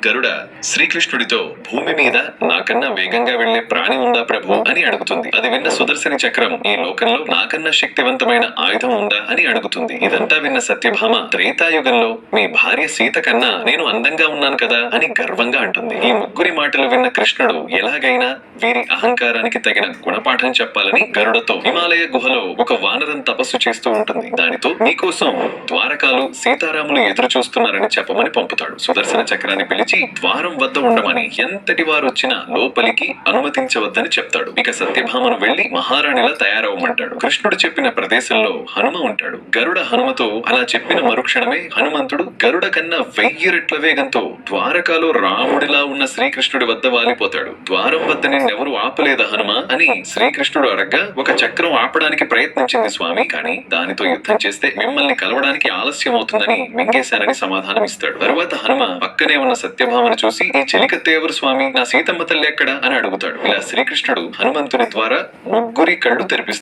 గరుడ శ్రీకృష్ణుడితో భూమి మీద నాకన్నా వేగంగా వెళ్లే ప్రాణి ఉందా ప్రభు అని అడుగుతుంది. అది విన్న సుదర్శని చక్రం ఈ లోకంలో నాకన్నా శక్తివంతమైన ఆయుధం ఉందా అని అడుగుతుంది. ఇదంతా విన్న సత్యభామ త్రేతాయుగంలో మీ భార్య సీత కన్నా నేను అందంగా ఉన్నాను కదా అని గర్వంగా అంటుంది. ఈ ముగ్గురి మాటలు విన్న కృష్ణుడు ఎలాగైనా వీరి అహంకారానికి తగిన గుణపాఠం చెప్పాలని గరుడతో హిమాలయ గుహలో ఒక వానరం తపస్సు చేస్తూ ఉంటుంది. దానితో నీకోసం ద్వారకాలు సీతారాములు ఎదురు చూస్తున్నారని చెప్పమని పంపుతాడు. సుదర్శన చక్రాన్ని పిలిచి ద్వారం వద్ద ఉండమని ఎంతటి వారు వచ్చినా లోపలికి అనుమతించవద్దని చెప్తాడు. ఇక సత్యభామను వెళ్లి మహారాణిలా తయారవమంటాడు. కృష్ణుడు చెప్పిన ప్రదేశంలో హనుమ ఉంటాడు. గరుడ హనుమతో అలా చెప్పిన మరుక్షణమే హనుమంతుడు గరుడ కన్నా 1000 రెట్ల వేగంతో ద్వారకాలో రాముడిలా ఉన్న శ్రీకృష్ణుడి వద్ద వాలిపోతాడు. ద్వారం వద్ద నిన్నెవరు ఆపలేదా హనుమ అని శ్రీకృష్ణుడు అడగ్గా, ఒక చక్రం ఆపడానికి ప్రయత్నించింది స్వామి, కానీ దానితో యుద్ధం చేస్తే మిమ్మల్ని కలవడానికి ఆలస్యం అవుతుందని మింగేశానని సమాధానం ఇస్తాడు. తరువాత హనుమ పక్కనే ఉన్న సత్యభామను చూసి, ఈ చెలికత్తె ఎవరు స్వామి, నా సీతమ్మ తల్లి ఎక్కడ అని అడుగుతాడు. ఇలా శ్రీకృష్ణుడు హనుమంతుని ద్వారా ముగ్గురి కళ్ళు తెరిపిస్తాడు.